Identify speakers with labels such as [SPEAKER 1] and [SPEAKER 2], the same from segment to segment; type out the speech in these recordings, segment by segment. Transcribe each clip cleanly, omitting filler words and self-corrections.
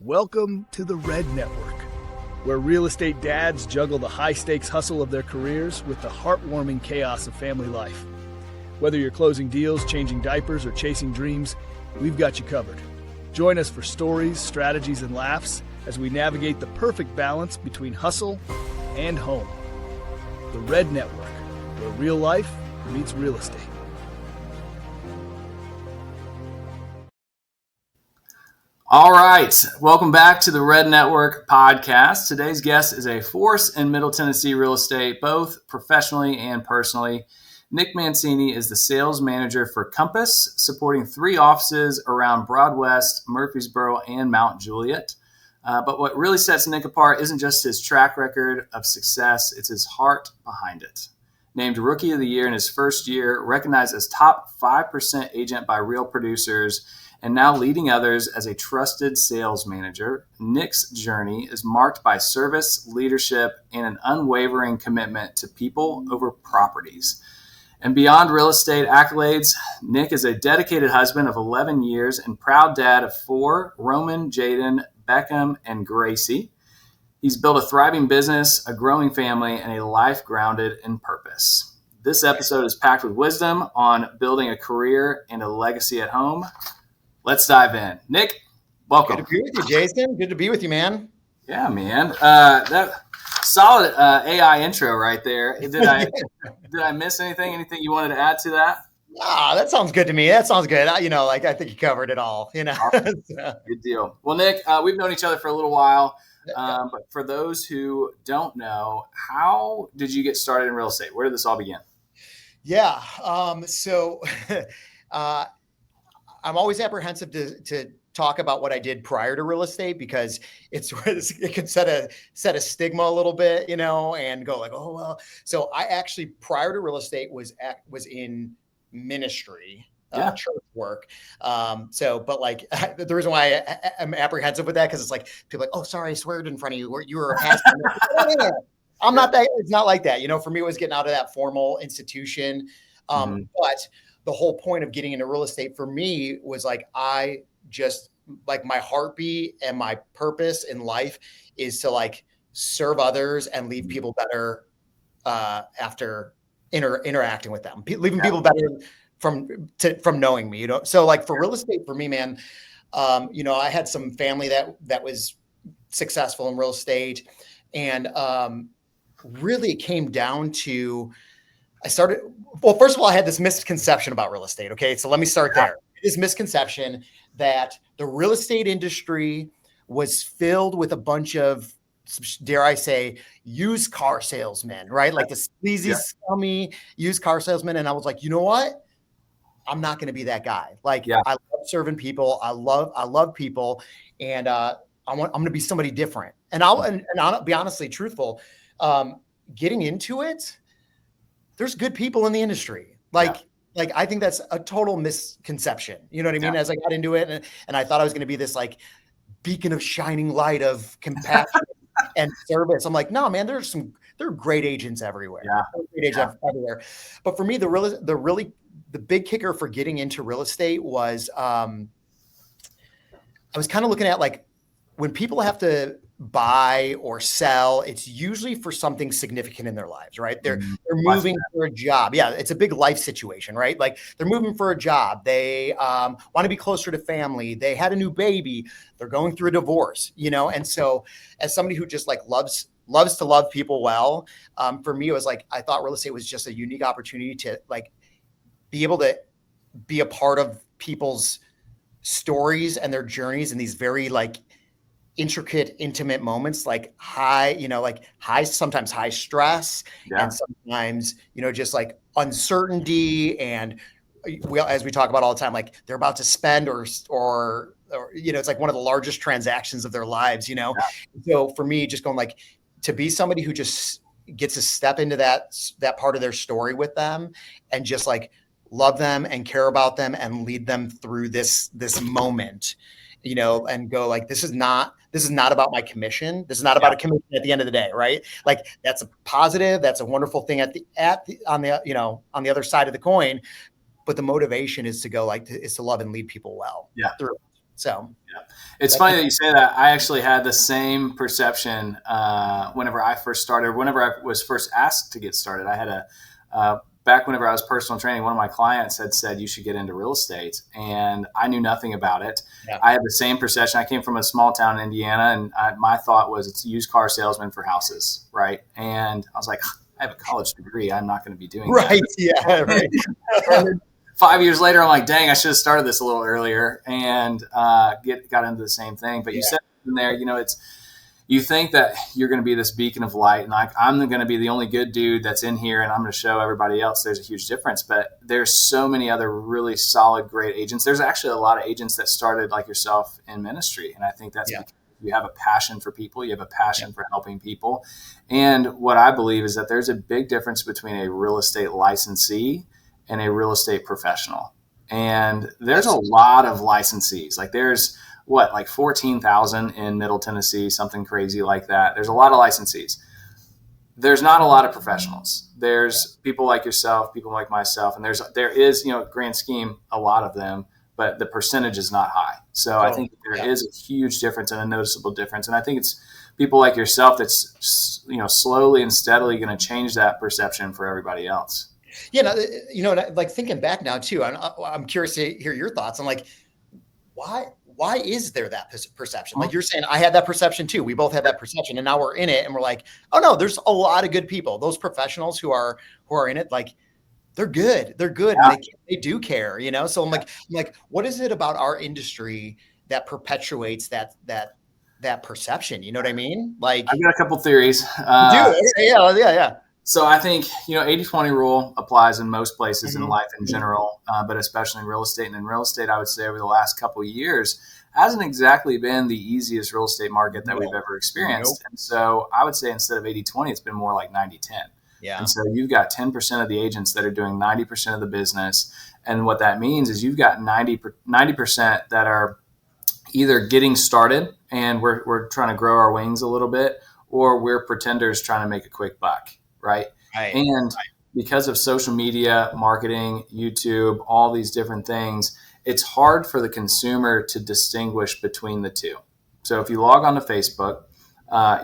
[SPEAKER 1] Welcome to the Red Network, where real estate dads juggle the high-stakes hustle of their careers with the heartwarming chaos of family life. Whether you're closing deals, changing diapers, or chasing dreams, we've got you covered. Join us for stories, strategies, and laughs as we navigate the perfect balance between hustle and home. The Red Network, where real life meets real estate.
[SPEAKER 2] All right, welcome back to the Red Network podcast. Today's guest is a force in Middle Tennessee real estate, both professionally and personally. Nick Mancini is the sales manager for Compass, supporting 3 offices around Broadwest, Murfreesboro, and Mount Juliet. But what really sets Nick apart isn't just his track record of success, it's his heart behind it. Named Rookie of the Year in his first year, recognized as top 5% agent by Real Producers, and now leading others as a trusted sales manager, Nick's journey is marked by service, leadership, and an unwavering commitment to people over properties. And beyond real estate accolades, Nick is a dedicated husband of 11 years and proud dad of 4, Roman, Jaden, Beckham, and Gracie. He's built a thriving business, a growing family, and a life grounded in purpose. This episode is packed with wisdom on building a career and a legacy at home. Let's dive in. Nick, welcome.
[SPEAKER 3] Good to be with you, Jason. Good to be with you, man.
[SPEAKER 2] Yeah, man. That solid AI intro right there. Did I miss anything? Anything you wanted to add to that?
[SPEAKER 3] That sounds good to me. That sounds good. I think you covered it all.
[SPEAKER 2] Awesome. Good deal. Well, Nick, we've known each other for a little while, but for those who don't know, how did you get started in real estate? Where did this all begin?
[SPEAKER 3] Yeah. I'm always apprehensive to talk about what I did prior to real estate because it can set a stigma a little bit, and go like, oh, well. So I actually, prior to real estate, was in ministry, church work. The reason why I'm apprehensive with that, because it's like, people are like, oh, sorry, I swear it in front of you. You were a pastor. I'm not that. It's not like that. For me, it was getting out of that formal institution. But the whole point of getting into real estate for me was like, I just like my heartbeat and my purpose in life is to like serve others and leave people better after interacting with them, leaving people better from knowing me, So like for real estate for me, man, I had some family that was successful in real estate, and really it came down to, first of all, I had this misconception about real estate. Okay. So let me start there. This misconception that the real estate industry was filled with a bunch of, dare I say, used car salesmen, right? Like the sleazy, scummy used car salesman. And I was like, you know what? I'm not going to be that guy. I love serving people. I love people. And I'm going to be somebody different. And I'll be honestly truthful. Getting into it, there's good people in the industry. I think that's a total misconception. You know what I mean? As I got into it and I thought I was going to be this like beacon of shining light of compassion and service. I'm like, no, man, there are great agents everywhere. Great agents everywhere. But for me, the big kicker for getting into real estate was, I was kind of looking at like when people have to buy or sell, it's usually for something significant in their lives, right? They're moving for a job. Yeah, it's a big life situation, right? Like they're moving for a job. They want to be closer to family. They had a new baby. They're going through a divorce, And so as somebody who just like loves to love people well, for me, it was like, I thought real estate was just a unique opportunity to like be able to be a part of people's stories and their journeys in these very like intricate, intimate moments, like sometimes high stress and sometimes, just like uncertainty. And as we talk about all the time, like they're about to spend or it's like one of the largest transactions of their lives, So for me, just going like to be somebody who just gets to step into that part of their story with them and just like love them and care about them and lead them through this moment, and go like, this is not about my commission. This is not about a commission at the end of the day, right? Like that's a positive, that's a wonderful thing on the other side of the coin. But the motivation is to go is to love and lead people well.
[SPEAKER 2] Yeah.
[SPEAKER 3] Through. So
[SPEAKER 2] yeah. It's funny that you say that. I actually had the same perception whenever I first started, whenever I was first asked to get started. I had back whenever I was personal training, one of my clients had said, you should get into real estate. And I knew nothing about it. Yeah. I had the same perception. I came from a small town in Indiana, and my thought was it's used car salesman for houses, right? And I was like, I have a college degree. I'm not going to be doing that.
[SPEAKER 3] Right. Yeah. Right.
[SPEAKER 2] 5 years later, I'm like, dang, I should have started this a little earlier and got into the same thing. But you said in there, you think that you're going to be this beacon of light, and like I'm going to be the only good dude that's in here, and I'm going to show everybody else there's a huge difference. But there's so many other really solid, great agents. There's actually a lot of agents that started like yourself in ministry, and I think that's because you have a passion for people, you have a passion for helping people. And what I believe is that there's a big difference between a real estate licensee and a real estate professional. And there's a lot of licensees. Like there's like 14,000 in Middle Tennessee, something crazy like that. There's a lot of licensees. There's not a lot of professionals. There's people like yourself, people like myself, and there is, grand scheme, a lot of them, but the percentage is not high. So I think there is a huge difference and a noticeable difference. And I think it's people like yourself that's, slowly and steadily going to change that perception for everybody else.
[SPEAKER 3] Yeah, like thinking back now too, I'm curious to hear your thoughts on like, why is there that perception? Like you're saying, I had that perception too. We both had that perception, and now we're in it, and we're like, oh no, there's a lot of good people. Those professionals who are in it, like they're good. They're good. Yeah. And they do care, So I'm like, what is it about our industry that perpetuates that perception? You know what I mean? Like
[SPEAKER 2] I've got a couple theories.
[SPEAKER 3] Yeah.
[SPEAKER 2] So I think, 80-20 rule applies in most places in life in general, but especially in real estate. And in real estate, I would say over the last couple of years, hasn't exactly been the easiest real estate market that we've ever experienced. And so I would say instead of 80-20, it's been more like 90-10. Yeah. And so you've got 10% of the agents that are doing 90% of the business. And what that means is you've got 90% that are either getting started and we're trying to grow our wings a little bit, or we're pretenders trying to make a quick buck. Right. And because of social media, marketing, YouTube, all these different things, it's hard for the consumer to distinguish between the two. So if you log on to Facebook,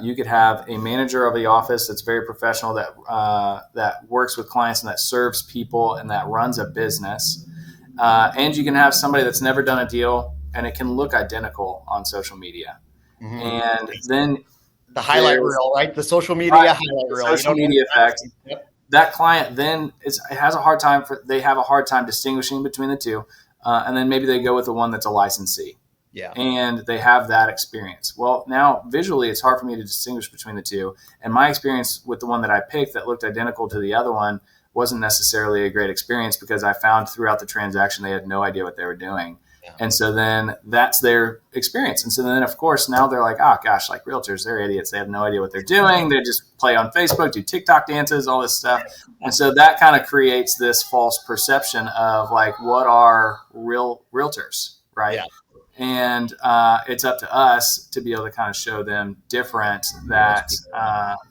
[SPEAKER 2] you could have a manager of the office that's very professional, that works with clients and that serves people and that runs a business. And you can have somebody that's never done a deal, and it can look identical on social media. Mm-hmm. And then
[SPEAKER 3] the highlight reel, right? The social media highlight reel.
[SPEAKER 2] Social media effect. Yep. That client then they have a hard time distinguishing between the two. And then maybe they go with the one that's a licensee. Yeah. And they have that experience. Well, now visually, it's hard for me to distinguish between the two. And my experience with the one that I picked that looked identical to the other one wasn't necessarily a great experience, because I found throughout the transaction, they had no idea what they were doing. Yeah. And so then that's their experience. And so then, of course, now they're like, oh, gosh, like realtors, they're idiots. They have no idea what they're doing. They just play on Facebook, do TikTok dances, all this stuff. And so that kind of creates this false perception of like, what are real realtors, right? Yeah. And it's up to us to be able to kind of show them different that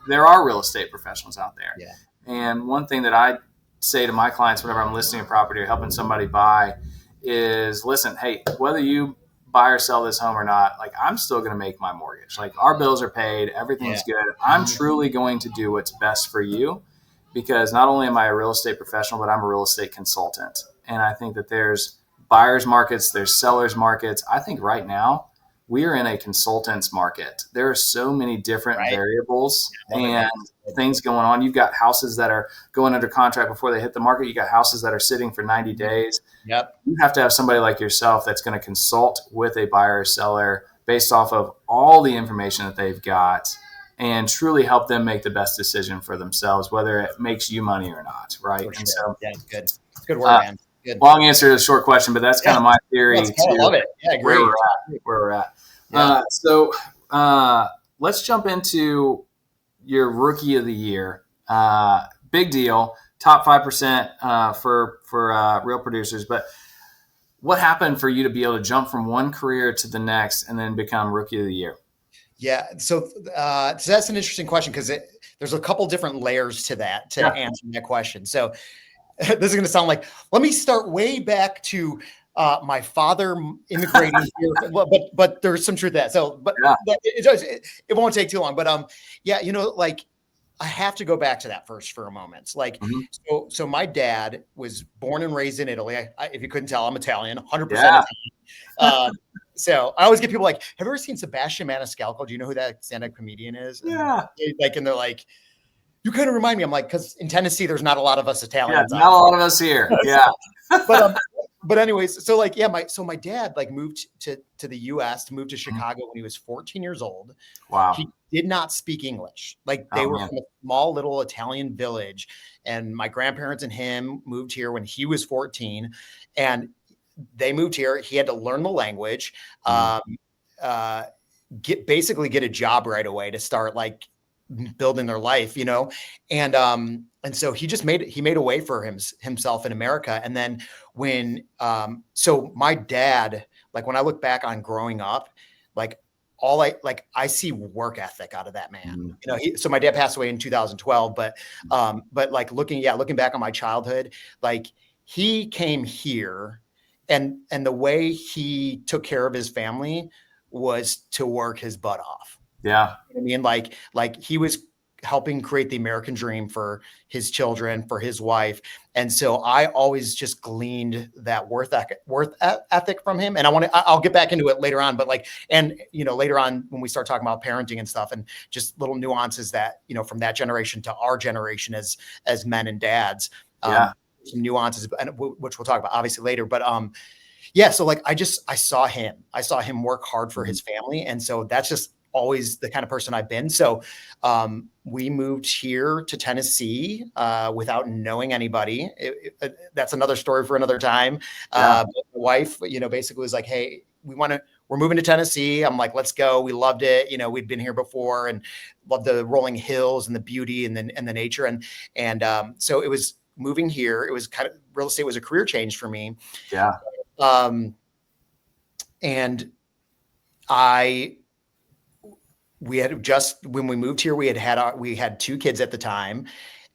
[SPEAKER 2] there are real estate professionals out there. Yeah. And one thing that I say to my clients whenever I'm listing a property or helping somebody buy is, listen, hey, whether you buy or sell this home or not, like I'm still going to make my mortgage. Like our bills are paid, everything's good. I'm truly going to do what's best for you, because not only am I a real estate professional, but I'm a real estate consultant. And I think that there's buyers markets, there's sellers markets. I think right now we are in a consultants market. There are so many different variables and things going on. You've got houses that are going under contract before they hit the market. You got houses that are sitting for 90 days. Yep. You have to have somebody like yourself that's going to consult with a buyer or seller based off of all the information that they've got and truly help them make the best decision for themselves, whether it makes you money or not. Right.
[SPEAKER 3] Sure. And so, good work, man. Good.
[SPEAKER 2] Long answer to a short question, but that's kind of my theory.
[SPEAKER 3] I love it. Yeah, great.
[SPEAKER 2] Where we're at. Yeah. So let's jump into your rookie of the year. Big deal, top 5% for real producers. But what happened for you to be able to jump from one career to the next and then become rookie of the year?
[SPEAKER 3] Yeah. So that's an interesting question, because there's a couple different layers to that answer that question. So this is going to sound like, let me start way back to My father immigrating here, but there's some truth to that. So, but
[SPEAKER 2] Yeah.
[SPEAKER 3] it won't take too long. But yeah, like I have to go back to that first for a moment. Like, so my dad was born and raised in Italy. If you couldn't tell, I'm Italian, 100%
[SPEAKER 2] Yeah.
[SPEAKER 3] Italian. So I always get people like, have you ever seen Sebastian Maniscalco? Do you know who that stand-up comedian is?
[SPEAKER 2] Yeah.
[SPEAKER 3] And they're like, you kind of remind me. I'm like, because in Tennessee, there's not a lot of us
[SPEAKER 2] Yeah.
[SPEAKER 3] Italians.
[SPEAKER 2] Not a lot of us here. Yeah.
[SPEAKER 3] But anyways, so like, yeah, so my dad like moved to the US, moved to Chicago when he was 14 years old.
[SPEAKER 2] Wow.
[SPEAKER 3] He did not speak English. Like they were from a small little Italian village, and my grandparents and him moved here when he was 14, and they moved here. He had to learn the language, basically get a job right away to start like building their life, and so he just made a way for himself in America. And then when so my dad, like when I look back on growing up, like I see work ethic out of that man. So my dad passed away in 2012, but like looking back on my childhood, like he came here, and the way he took care of his family was to work his butt off.
[SPEAKER 2] Yeah.
[SPEAKER 3] I mean, like he was helping create the American dream for his children, for his wife. And so I always just gleaned that worth ethic from him. And I'll get back into it later on, but like, and later on when we start talking about parenting and stuff and just little nuances that, from that generation to our generation as men and dads, some nuances, which we'll talk about obviously later, but, yeah. So like, I saw him work hard for his family. And so that's just always the kind of person I've been. So we moved here to Tennessee without knowing anybody. That's another story for another time. My wife, basically was like, hey, we're moving to Tennessee. I'm like, let's go. We loved it. We'd been here before and loved the rolling hills and the beauty and the nature. And so it was moving here. It was kind of, real estate was a career change for me.
[SPEAKER 2] Yeah.
[SPEAKER 3] And we had just, when we moved here, we had 2 kids at the time,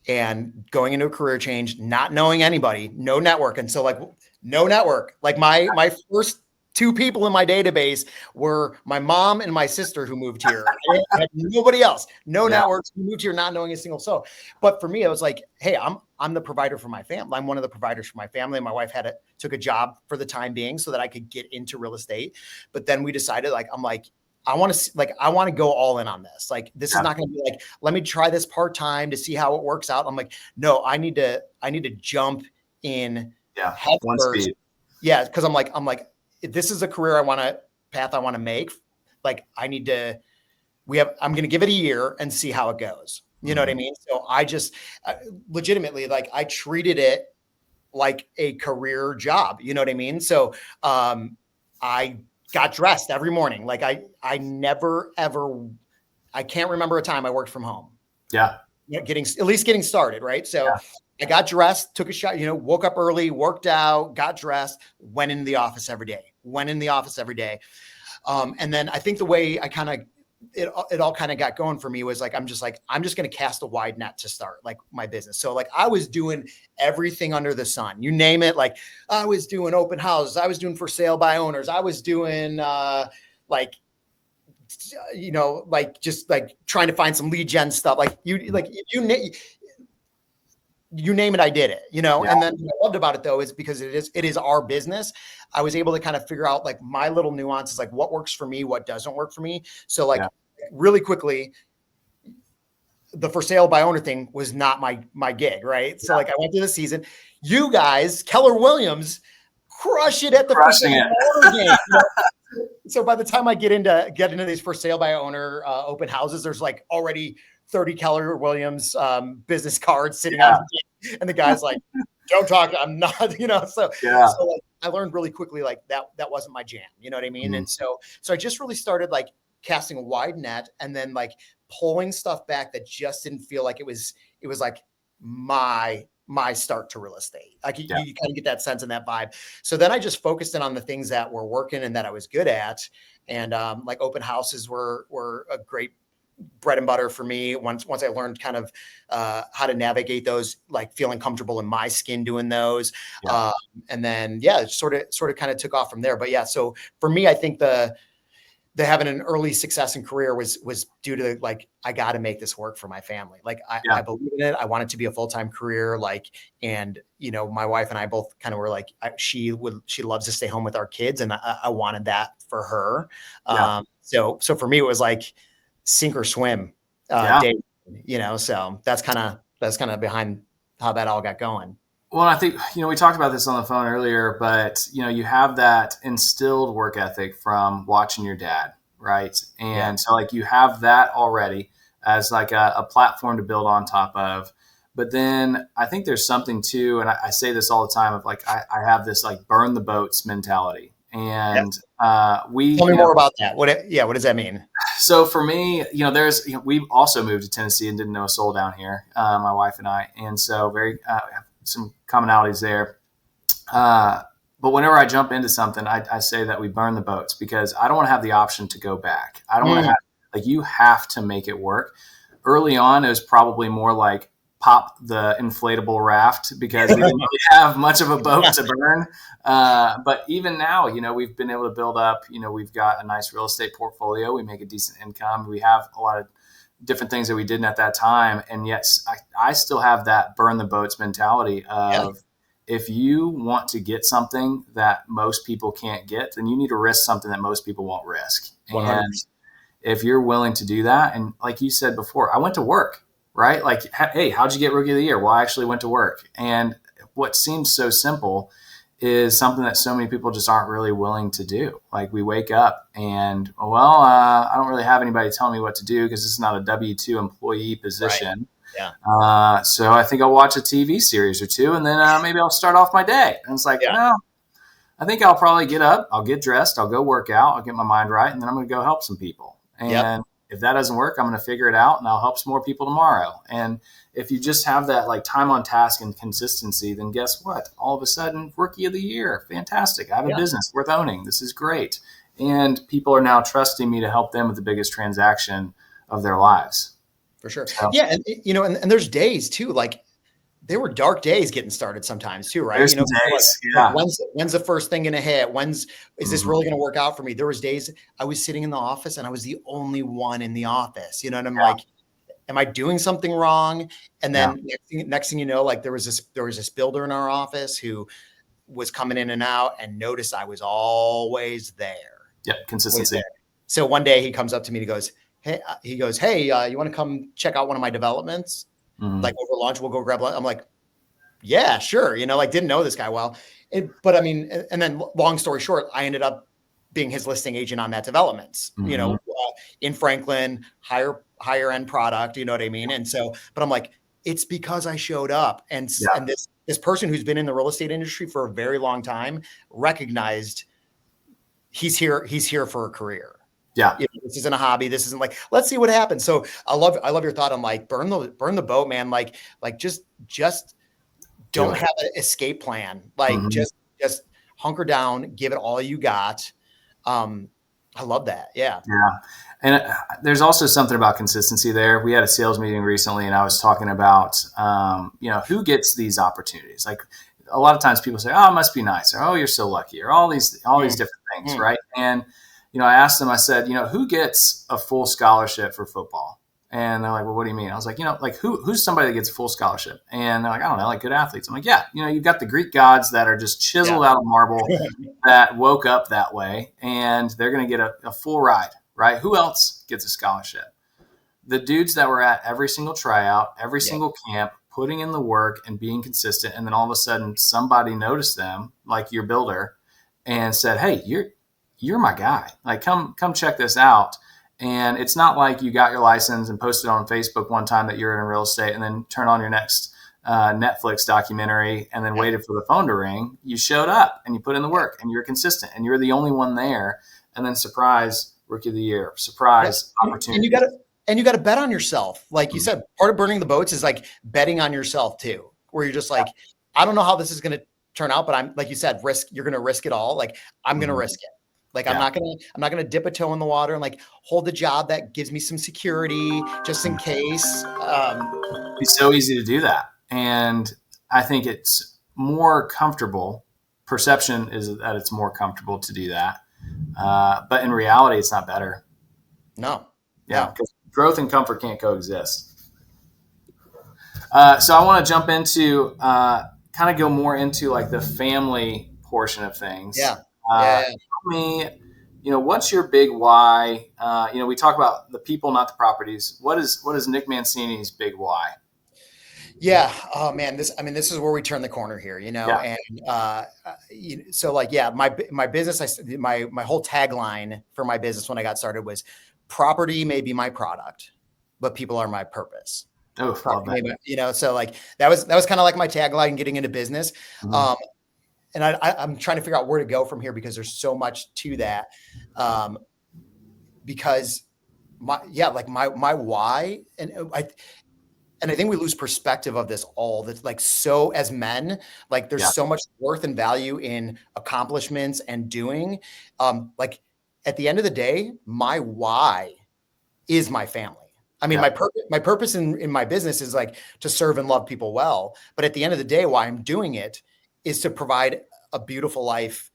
[SPEAKER 3] and going into a career change, not knowing anybody, no network. And so like, no network, like my first 2 people in my database were my mom and my sister who moved here. I had nobody else, no networks. We moved here not knowing a single soul. But for me, it was like, hey, I'm the provider for my family. I'm one of the providers for my family. My wife took a job for the time being so that I could get into real estate. But then we decided, like, I'm like, I want to go all in on this. Like, this is not going to be like, let me try this part-time to see how it works out. I'm like, no, I need to jump in.
[SPEAKER 2] Yeah.
[SPEAKER 3] One speed. Yeah. Cause I'm like, this is a career path I want to make. Like, I'm going to give it a year and see how it goes. You know what I mean? So I just legitimately, like, I treated it like a career job. You know what I mean? So I got dressed every morning. Like I never, ever, I can't remember a time I worked from home.
[SPEAKER 2] Yeah.
[SPEAKER 3] Getting started. Right. So I got dressed, took a shot, woke up early, worked out, got dressed, went into the office every day. And then I think the way I kind of, it all kind of got going for me was like, I'm just going to cast a wide net to start like my business. So like I was doing everything under the sun, you name it. Like I was doing open houses. I was doing for sale by owners. I was doing just like trying to find some lead gen stuff. Like you name it, I did it, And then what I loved about it though, is because it is our business. I was able to kind of figure out like my little nuances, like what works for me, what doesn't work for me. So like really quickly, the for sale by owner thing was not my gig. Right. So like I went through the season, you guys, Keller Williams, crush it at the for sale by owner game. So by the time I get into these for sale by owner open houses, there's like already 30 Keller Williams business cards sitting on the game. And the guy's like, don't talk. I'm not, so like, I learned really quickly, like that wasn't my jam. You know what I mean? And so I just really started like casting a wide net and then like pulling stuff back that just didn't feel like it was like my start to real estate. Like you kind of get that sense and that vibe. So then I just focused in on the things that were working and that I was good at. And like open houses were a great bread and butter for me. Once I learned kind of how to navigate those, like feeling comfortable in my skin doing those.
[SPEAKER 2] Yeah.
[SPEAKER 3] And then, it sort of kind of took off from there. But yeah, so for me, I think the having an early success in career was due to like, I got to make this work for my family. Like I believe in it. I want it to be a full-time career. Like, and my wife and I both kind of were like, she loves to stay home with our kids. And I wanted that for her.
[SPEAKER 2] Yeah.
[SPEAKER 3] So for me, it was like sink or swim day, so that's kind of behind how that all got going.
[SPEAKER 2] Well, I think, we talked about this on the phone earlier, but, you have that instilled work ethic from watching your dad, right? And so like you have that already as like a platform to build on top of. But then I think there's something too, and I say this all the time, of like, I have this like burn the boats mentality. And tell
[SPEAKER 3] me more about that. What does that mean?
[SPEAKER 2] So for me, we've also moved to Tennessee and didn't know a soul down here, my wife and I. And so some commonalities there. But whenever I jump into something, I say that we burn the boats because I don't want to have the option to go back. I don't want to have, you have to make it work. Early on, it was probably more like pop the inflatable raft because we didn't really have much of a boat to burn. But even now, we've been able to build up, we've got a nice real estate portfolio. We make a decent income. We have a lot of different things that we didn't at that time. And yet I still have that burn the boats mentality of if you want to get something that most people can't get, then you need to risk something that most people won't risk. 100%. And if you're willing to do that, and like you said before, I went to work, right? Like, hey, how'd you get Rookie of the Year? Well, I actually went to work. And what seems so simple is something that so many people just aren't really willing to do. Like we wake up and, I don't really have anybody telling me what to do because this is not a W-2 employee position.
[SPEAKER 3] Right. Yeah.
[SPEAKER 2] So I think I'll watch a TV series or two and then maybe I'll start off my day. And it's like, I think I'll probably get up, I'll get dressed, I'll go work out, I'll get my mind right, and then I'm going to go help some people. And if that doesn't work, I'm going to figure it out and I'll help some more people tomorrow. And if you just have that like time on task and consistency, then guess what? All of a sudden, Rookie of the Year, fantastic. I have a business worth owning. This is great. And people are now trusting me to help them with the biggest transaction of their lives.
[SPEAKER 3] For sure. So, and and there's days too, like there were dark days getting started sometimes too, right?
[SPEAKER 2] Days,
[SPEAKER 3] like, when's the first thing going to hit? Is this really going to work out for me? There was days I was sitting in the office and I was the only one in the office, and I'm like, am I doing something wrong? And then next thing you know, like there was this builder in our office who was coming in and out and noticed I was always there.
[SPEAKER 2] Yep. Consistency.
[SPEAKER 3] So one day he comes up to me and he goes, hey, you want to come check out one of my developments? Like over lunch, we'll go grab lunch. I'm like, yeah, sure. Like didn't know this guy well. But I mean, and then long story short, I ended up being his listing agent on that developments, in Franklin, higher end product, you know what I mean? And so, but I'm like, it's because I showed up and this person who's been in the real estate industry for a very long time recognized he's here for a career.
[SPEAKER 2] Yeah.
[SPEAKER 3] This isn't a hobby. This isn't like, let's see what happens. So I love your thought on like, burn the boat, man. Like just don't have an escape plan. Like just hunker down, give it all you got. I love that. Yeah.
[SPEAKER 2] Yeah. And there's also something about consistency there. We had a sales meeting recently and I was talking about, who gets these opportunities? Like a lot of times people say, oh, it must be nice. Or, oh, you're so lucky, or all these different things. Right. And, I asked them, I said, who gets a full scholarship for football? And they're like, well, what do you mean? I was like, who's somebody that gets a full scholarship? And they're like, I don't know, like good athletes. I'm like, yeah, you've got the Greek gods that are just chiseled out of marble that woke up that way and they're going to get a full ride, right? Who else gets a scholarship? The dudes that were at every single tryout, every single camp, putting in the work and being consistent. And then all of a sudden somebody noticed them, like your builder, and said, hey, you're my guy. Like, come check this out. And it's not like you got your license and posted on Facebook one time that you're in real estate and then turn on your next Netflix documentary and then waited for the phone to ring. You showed up and you put in the work and you're consistent and you're the only one there. And then surprise, Rookie of the Year, surprise opportunity.
[SPEAKER 3] And you got to bet on yourself. Like you said, part of burning the boats is like betting on yourself too, where you're just like, I don't know how this is going to turn out, but I'm, like you said, you're going to risk it all. Like I'm going to risk it. Like I'm not gonna dip a toe in the water and like hold a job that gives me some security just in case.
[SPEAKER 2] It's so easy to do that. And I think it's more comfortable. Perception is that it's more comfortable to do that. But in reality, it's not better.
[SPEAKER 3] No.
[SPEAKER 2] Yeah, because growth and comfort can't coexist. So I want to jump into kind of go more into like the family portion of things.
[SPEAKER 3] Yeah.
[SPEAKER 2] Tell me, what's your big why? We talk about the people, not the properties. What is Nick Mancini's big why?
[SPEAKER 3] Yeah. Oh man, this is where we turn the corner here,
[SPEAKER 2] Yeah.
[SPEAKER 3] And so like, yeah, my business, my whole tagline for my business when I got started was property may be my product, but people are my purpose.
[SPEAKER 2] Oh, love that.
[SPEAKER 3] So like that was kind of like my tagline getting into business.
[SPEAKER 2] Mm-hmm.
[SPEAKER 3] And I'm trying to figure out where to go from here because there's so much to that. Because my why, and I think we lose perspective of this all. That's like, so as men, like there's so much worth and value in accomplishments and doing. Like at the end of the day, my why is my family. I mean, my purpose in my business is like to serve and love people well. But at the end of the day, why I'm doing it is to provide a beautiful life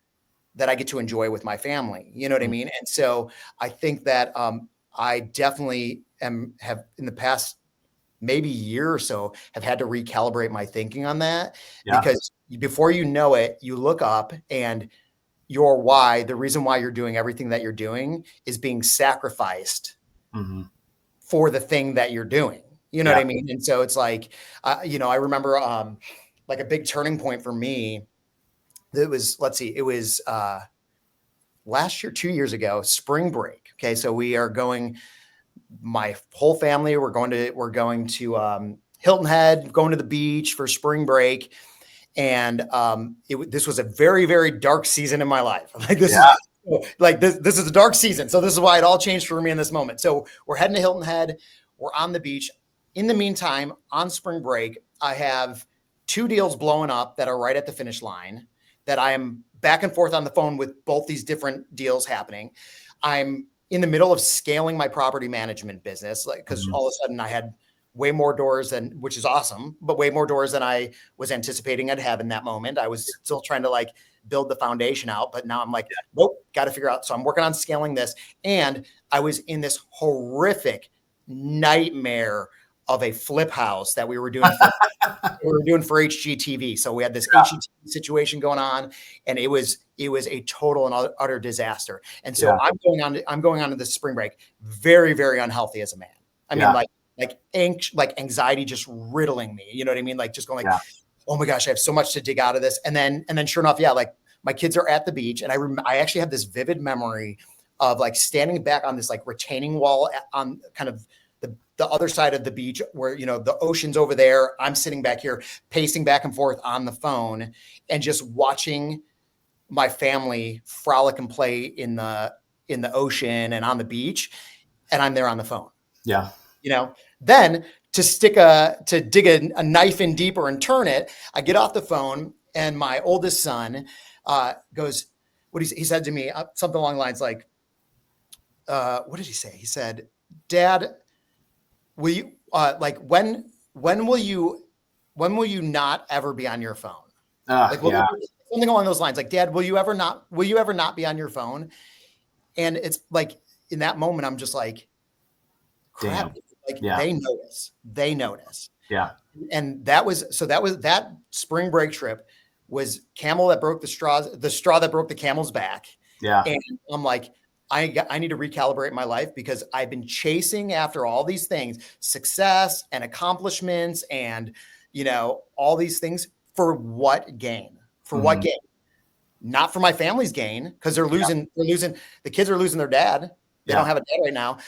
[SPEAKER 3] that I get to enjoy with my family. You know what I mean? And so I think that I definitely have in the past maybe year or so have had to recalibrate my thinking on that because before you know it, you look up and your why, the reason why you're doing everything that you're doing is being sacrificed for the thing that you're doing. You know what I mean? And so it's like, I remember like a big turning point for me. It was last year, 2 years ago, spring break. Okay. So we are going, my whole family, we're going to Hilton Head, going to the beach for spring break. And this was a very, very dark season in my life. Like this is a dark season. So this is why it all changed for me in this moment. So we're heading to Hilton Head. We're on the beach. In the meantime, on spring break, I have 2 deals blowing up that are right at the finish line that I am back and forth on the phone with both these different deals happening. I'm in the middle of scaling my property management business, like, because all of a sudden I had way more doors which is awesome, but way more doors than I was anticipating I'd have in that moment. I was still trying to like build the foundation out, but now I'm like, nope, got to figure out. So I'm working on scaling this. And I was in this horrific nightmare of a flip house that we were doing for HGTV. So we had this HGTV situation going on, and it was a total and utter disaster. And so I'm going on to this spring break, very, very unhealthy as a man. I mean, like anxiety just riddling me. You know what I mean? Like just going like, oh my gosh, I have so much to dig out of this. And then sure enough, like my kids are at the beach, and I actually have this vivid memory of like standing back on this like retaining wall on kind of the other side of the beach where, the ocean's over there. I'm sitting back here pacing back and forth on the phone and just watching my family frolic and play in the ocean and on the beach. And I'm there on the phone. Yeah. Then to dig a knife in deeper and turn it, I get off the phone and my oldest son goes, he said to me, something along the lines like, what did he say? He said, Dad, will you when will you not ever be on your phone? Something along those lines. Like, Dad, will you ever not be on your phone? And it's like in that moment, I'm just like, crap. They notice. Yeah. And that spring break trip was camel that broke the straw that broke the camel's back. Yeah. And I'm like, I need to recalibrate my life because I've been chasing after all these things, success and accomplishments and, all these things for what gain? For what gain? Not for my family's gain, because they're losing. The kids are losing their dad. They don't have a dad right now.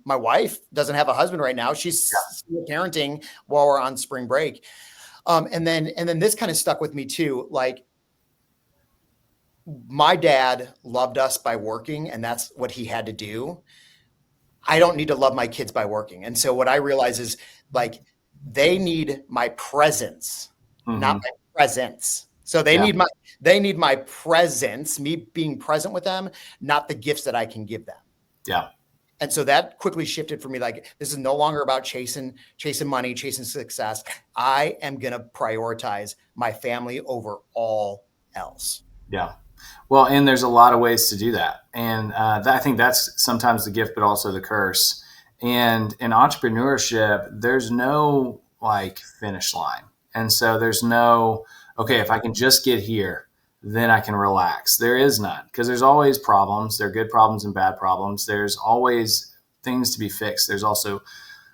[SPEAKER 3] My wife doesn't have a husband right now. She's still parenting while we're on spring break. And then this kind of stuck with me too. Like, my dad loved us by working, and that's what he had to do. I don't need to love my kids by working. And so what I realize is like, they need my presence, not my presence. So they need my presence, me being present with them, not the gifts that I can give them.
[SPEAKER 2] Yeah.
[SPEAKER 3] And so that quickly shifted for me. Like, this is no longer about chasing money, chasing success. I am going to prioritize my family over all else.
[SPEAKER 2] Yeah. Well, and there's a lot of ways to do that. And I think that's sometimes the gift, but also the curse. And in entrepreneurship, there's no like finish line. And so there's no, okay, if I can just get here, then I can relax. There is none, because there's always problems. There are good problems and bad problems. There's always things to be fixed. There's also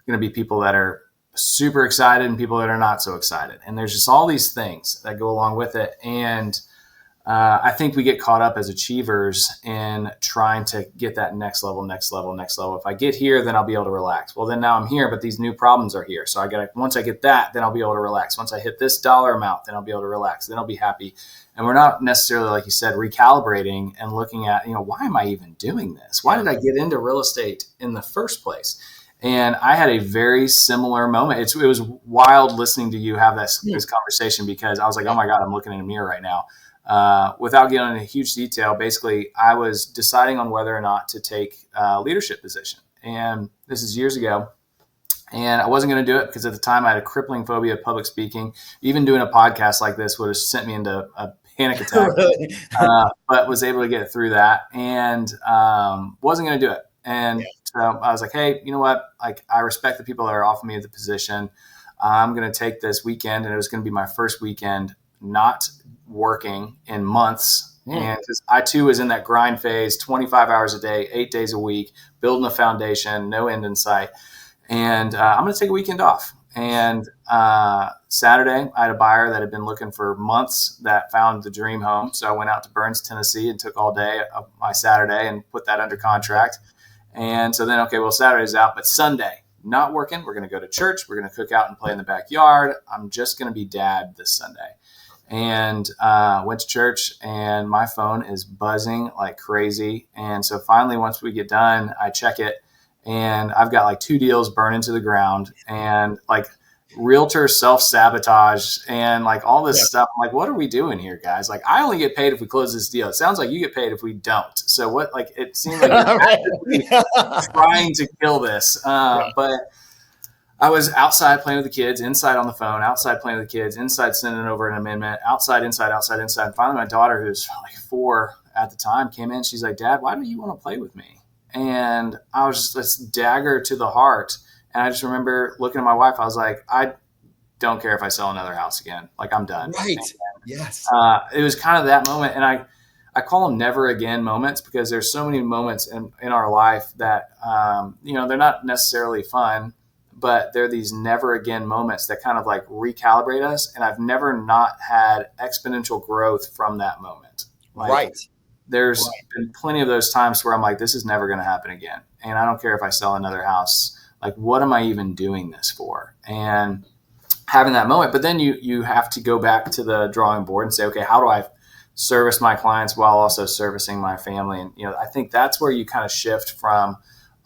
[SPEAKER 2] going to be people that are super excited and people that are not so excited. And there's just all these things that go along with it. And I think we get caught up as achievers in trying to get that next level. If I get here, then I'll be able to relax. Well, then now I'm here, but these new problems are here. So once I get that, then I'll be able to relax. Once I hit this dollar amount, then I'll be able to relax. Then I'll be happy. And we're not necessarily, like you said, recalibrating and looking at, why am I even doing this? Why did I get into real estate in the first place? And I had a very similar moment. It was wild listening to you have this conversation, because I was like, oh my God, I'm looking in a mirror right now. Without getting into huge detail, basically, I was deciding on whether or not to take a leadership position. And this is years ago. And I wasn't going to do it because at the time I had a crippling phobia of public speaking. Even doing a podcast like this would have sent me into a panic attack, but was able to get through that, and wasn't going to do it. And so I was like, hey, you know what? Like, I respect the people that are offering me the position. I'm going to take this weekend, and it was going to be my first weekend not working in months. And I too was in that grind phase, 25 hours a day, 8 days a week, building a foundation, no end in sight. And I'm going to take a weekend off. And Saturday, I had a buyer that had been looking for months that found the dream home. So I went out to Burns, Tennessee, and took all day of my Saturday and put that under contract. And so then, okay, well, Saturday's out, but Sunday, not working. We're going to go to church. We're going to cook out and play in the backyard. I'm just going to be dad this Sunday. And went to church, and my phone is buzzing like crazy. And so finally, once we get done, I check it, and I've got like 2 deals burning to the ground, and like realtor self-sabotage and like all this stuff. I'm like, what are we doing here, guys? Like, I only get paid if we close this deal. It sounds like you get paid if we don't. So what, like, it seems like you're trying to kill this. But I was outside playing with the kids, inside on the phone, outside playing with the kids, inside sending over an amendment, outside, inside, outside, inside. And finally, my daughter, who's like 4 at the time, came in. She's like, Dad, why do you want to play with me? And I was just this dagger to the heart. And I just remember looking at my wife. I was like, I don't care if I sell another house again. Like, I'm done.
[SPEAKER 3] Right.
[SPEAKER 2] And,
[SPEAKER 3] yes.
[SPEAKER 2] It was kind of that moment. And I call them never again moments, because there's so many moments in our life that, they're not necessarily fun, but they're these never again moments that kind of like recalibrate us. And I've never not had exponential growth from that moment. Like, there's been plenty of those times where I'm like, this is never going to happen again. And I don't care if I sell another house. Like, what am I even doing this for? And having that moment, but then you have to go back to the drawing board and say, okay, how do I service my clients while also servicing my family? And, I think that's where you kind of shift from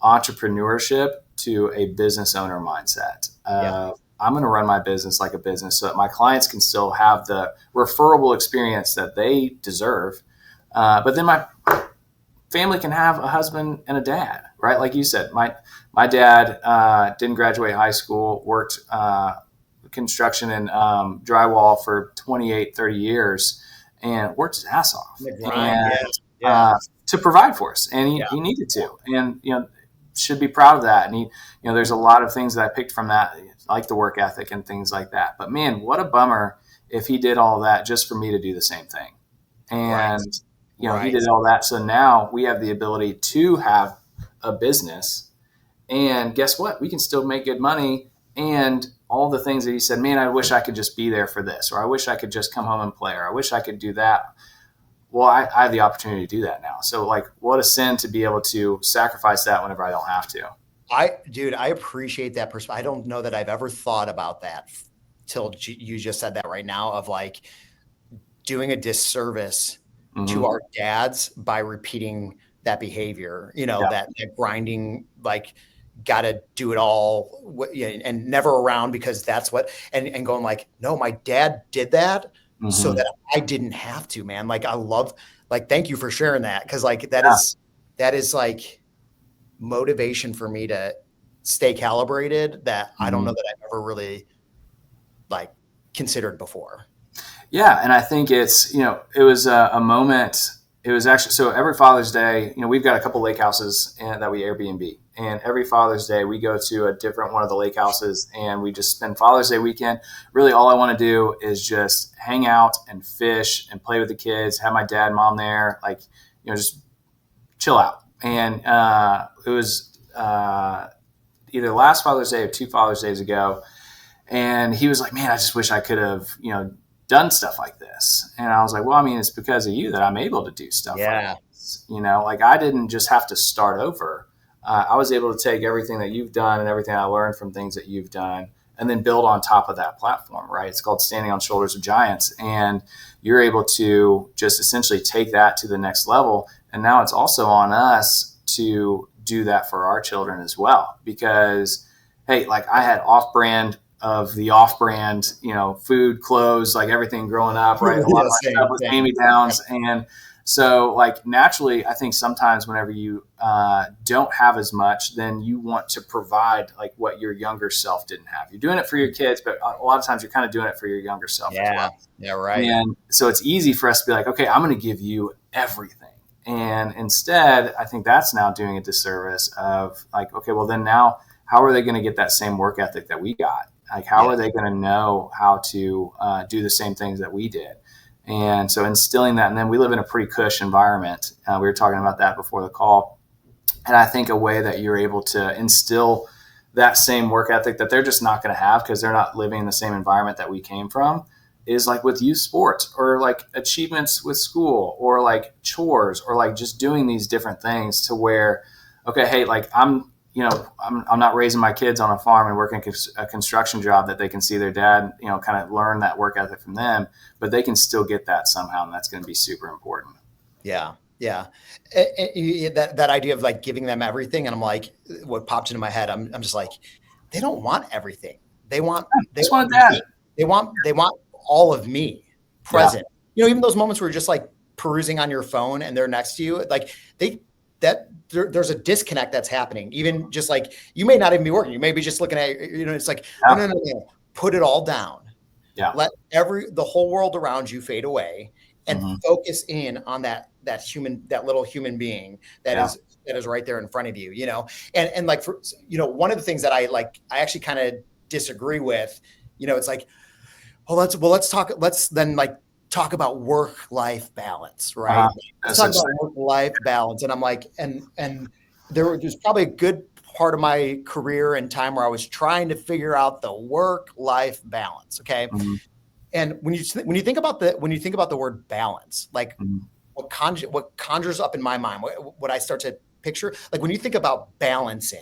[SPEAKER 2] entrepreneurship to a business owner mindset. I'm going to run my business like a business so that my clients can still have the referable experience that they deserve. But then my family can have a husband and a dad, right? Like you said, my dad didn't graduate high school, worked construction and drywall for 28, 30 years, and worked his ass off to provide for us. And he needed to. And, should be proud of that. And there's a lot of things that I picked from that, like the work ethic and things like that. But man, what a bummer if he did all that just for me to do the same thing. And, he did all that. So now we have the ability to have a business, and guess what? We can still make good money. And all the things that he said, man, I wish I could just be there for this, or I wish I could just come home and play, or I wish I could do that. Well, I have the opportunity to do that now. So like, what a sin to be able to sacrifice that whenever I don't have to.
[SPEAKER 3] I appreciate that perspective. I don't know that I've ever thought about that till you just said that right now, of like doing a disservice to our dads by repeating that behavior, that grinding, like, got to do it all and never around, because that's what, and going like, no, my dad did that so
[SPEAKER 2] Mhm.
[SPEAKER 3] that I didn't have to, man. Like, I love, like, thank you for sharing that. Cause like, that is like motivation for me to stay calibrated that I don't know
[SPEAKER 2] Mhm.
[SPEAKER 3] that I've ever really like considered before.
[SPEAKER 2] Yeah, and I think it's, it was a moment. It was actually, so every Father's Day, we've got a couple lake houses that we Airbnb, and every Father's Day we go to a different one of the lake houses, and we just spend Father's Day weekend. Really, all I want to do is just hang out and fish and play with the kids, have my dad and mom there, like, just chill out. And it was either last Father's Day or two Father's Days ago. And he was like, man, I just wish I could have, done stuff like this. And I was like, well, I mean, it's because of you that I'm able to do stuff like
[SPEAKER 3] Yeah.
[SPEAKER 2] this. Like I didn't just have to start over. I was able to take everything that you've done and everything I learned from things that you've done and then build on top of that platform, right? It's called Standing on Shoulders of Giants. And you're able to just essentially take that to the next level. And now it's also on us to do that for our children as well. Because, hey, like I had off-brand of the off-brand, food, clothes, like everything growing up, right? A lot
[SPEAKER 3] Yeah,
[SPEAKER 2] of my stuff was hand-me-downs. And so like naturally, I think sometimes whenever you don't have as much, then you want to provide like what your younger self didn't have. You're doing it for your kids, but a lot of times you're kind of doing it for your younger self as well.
[SPEAKER 3] Yeah, right.
[SPEAKER 2] And so it's easy for us to be like, okay, I'm going to give you everything. And instead, I think that's now doing a disservice of like, okay, well then now how are they going to get that same work ethic that we got? Like, how are they going to know how to do the same things that we did? And so instilling that, and then we live in a pretty cush environment. We were talking about that before the call. And I think a way that you're able to instill that same work ethic that they're just not going to have because they're not living in the same environment that we came from is like with youth sports or like achievements with school or like chores or like just doing these different things to where, okay, hey, like I'm not raising my kids on a farm and working a construction job that they can see their dad, kind of learn that work ethic from them, but they can still get that somehow. And that's going to be super important.
[SPEAKER 3] Yeah. Yeah. That idea of like giving them everything. And I'm like, what popped into my head, I'm just like, they don't want everything. They want
[SPEAKER 2] Dad.
[SPEAKER 3] me. They want all of me present. Yeah. Even those moments where you're just like perusing on your phone and they're next to you, like there's a disconnect that's happening. Even just like, you may not even be working. You may be just looking at, it's like, no, put it all down.
[SPEAKER 2] Yeah.
[SPEAKER 3] Let the whole world around you fade away and focus in on that little human being that is right there in front of you, and like, for, one of the things that I actually kind of disagree with, it's like, let's then like talk about work-life balance, right? Let's talk about work-life balance. And I'm like, and there's probably a good part of my career and time where I was trying to figure out the work-life balance. Okay. Mm-hmm. And when you think about the word balance, like what conjures up in my mind, what I start to picture, like when you think about balance,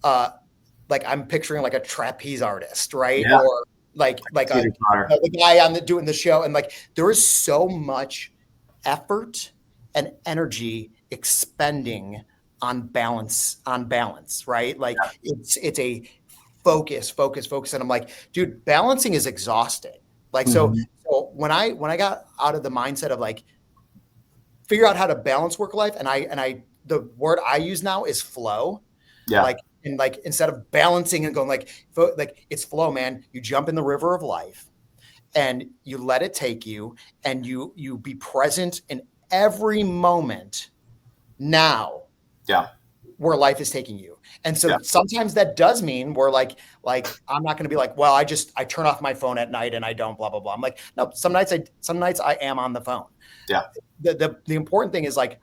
[SPEAKER 3] like I'm picturing like a trapeze artist, right? Yeah. Or like the guy doing the show. And like, there is so much effort and energy expending on balance, right? Like it's a focus. And I'm like, dude, balancing is exhausting. Like, so when I got out of the mindset of like, figure out how to balance work life. And I, the word I use now is flow. Yeah. And like, instead of balancing and going like it's flow, man. You jump in the river of life and you let it take you, and you be present in every moment now.
[SPEAKER 2] Yeah.
[SPEAKER 3] Where life is taking you. And so sometimes that does mean we're like, I'm not going to be like, well, I turn off my phone at night and I don't blah, blah, blah. I'm like, no, some nights I am on the phone.
[SPEAKER 2] Yeah.
[SPEAKER 3] The important thing is like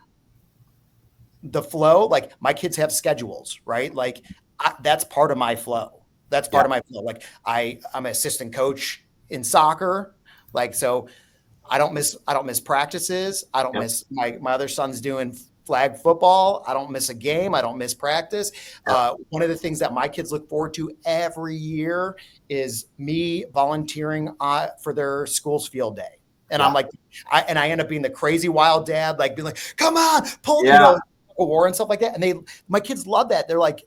[SPEAKER 3] the flow, like my kids have schedules, right? Like that's part of my flow. That's part of my flow. Like I'm an assistant coach in soccer. Like, so I don't miss practices. I don't miss my other son's doing flag football. I don't miss a game. I don't miss practice. One of the things that my kids look forward to every year is me volunteering for their school's field day. And I'm like, I end up being the crazy wild dad, like being like, come on, pull, a war and stuff like that. And my kids love that. They're like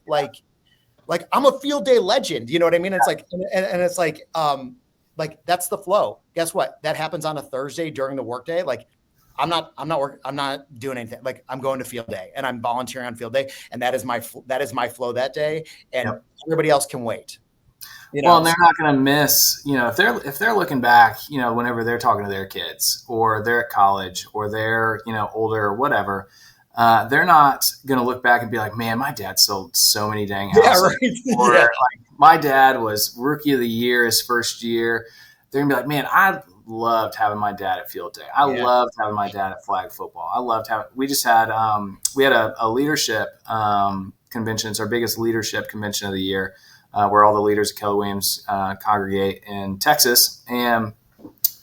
[SPEAKER 3] I'm a field day legend. You know what I mean? It's like, and it's like, like, that's the flow. Guess what? That happens on a Thursday during the workday. Like, I'm not doing anything. Like, I'm going to field day and I'm volunteering on field day. And that is my flow that day. And everybody else can wait.
[SPEAKER 2] Well, and they're not going to miss, if they're looking back, whenever they're talking to their kids or they're at college or they're, older or whatever, they're not going to look back and be like, man, my dad sold so many dang houses.
[SPEAKER 3] Yeah, right.
[SPEAKER 2] Or like, my dad was rookie of the year his first year. They're going to be like, man, I loved having my dad at field day. I loved having my dad at flag football. I loved we just had, we had a leadership convention. It's our biggest leadership convention of the year. Where all the leaders at Keller Williams congregate in Texas. And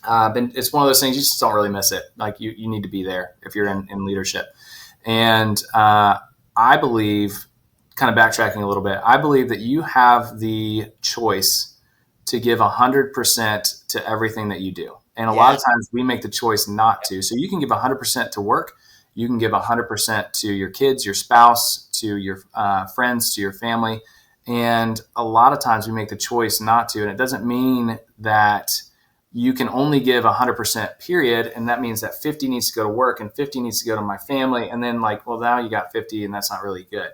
[SPEAKER 2] it's one of those things, you just don't really miss it. Like you need to be there if you're in leadership. And I believe, kind of backtracking a little bit, I believe that you have the choice to give 100% to everything that you do. And a lot of times we make the choice not to. So you can give 100% to work. You can give 100% to your kids, your spouse, to your friends, to your family. And a lot of times we make the choice not to. And it doesn't mean that you can only give 100% period. And that means that 50 needs to go to work and 50 needs to go to my family. And then like, well, now you got 50 and that's not really good.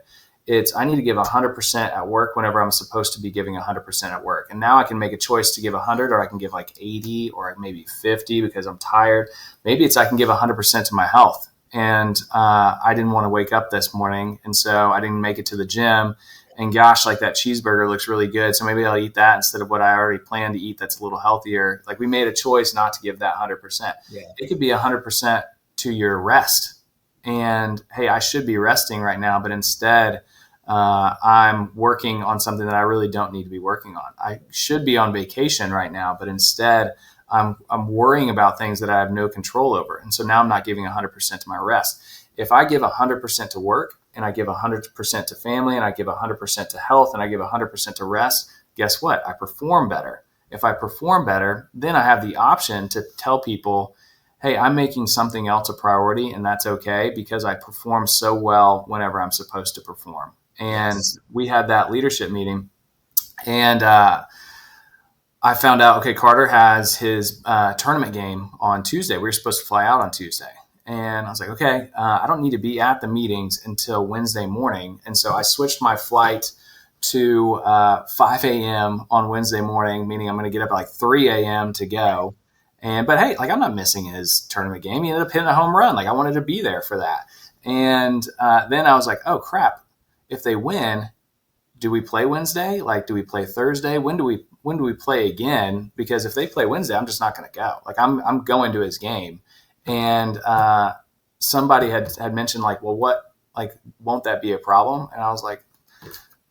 [SPEAKER 2] I need to give 100% at work whenever I'm supposed to be giving 100% at work. And now I can make a choice to give 100, or I can give like 80 or maybe 50 because I'm tired. Maybe I can give 100% to my health. And I didn't want to wake up this morning. And so I didn't make it to the gym. And gosh, like that cheeseburger looks really good. So maybe I'll eat that instead of what I already planned to eat that's a little healthier. Like we made a choice not to give that 100%. Yeah. It could be 100% to your rest. And hey, I should be resting right now, but instead I'm working on something that I really don't need to be working on. I should be on vacation right now, but instead I'm worrying about things that I have no control over. And so now I'm not giving 100% to my rest. If I give 100% to work, and I give 100% to family, and I give 100% to health, and I give 100% to rest, guess what? I perform better. If I perform better, then I have the option to tell people, hey, I'm making something else a priority, and that's okay because I perform so well whenever I'm supposed to perform. And we had that leadership meeting, and I found out, okay, Carter has his tournament game on Tuesday. We were supposed to fly out on Tuesday. And I was like, okay, I don't need to be at the meetings until Wednesday morning. And so I switched my flight to 5 a.m. on Wednesday morning, meaning I'm going to get up at like 3 a.m. to go. But hey, like I'm not missing his tournament game. He ended up hitting a home run. Like I wanted to be there for that. And then I was like, oh crap, if they win, do we play Wednesday? Like, do we play Thursday? When do we play again? Because if they play Wednesday, I'm just not going to go. Like I'm going to his game. And somebody had mentioned like, well, won't that be a problem? And I was like,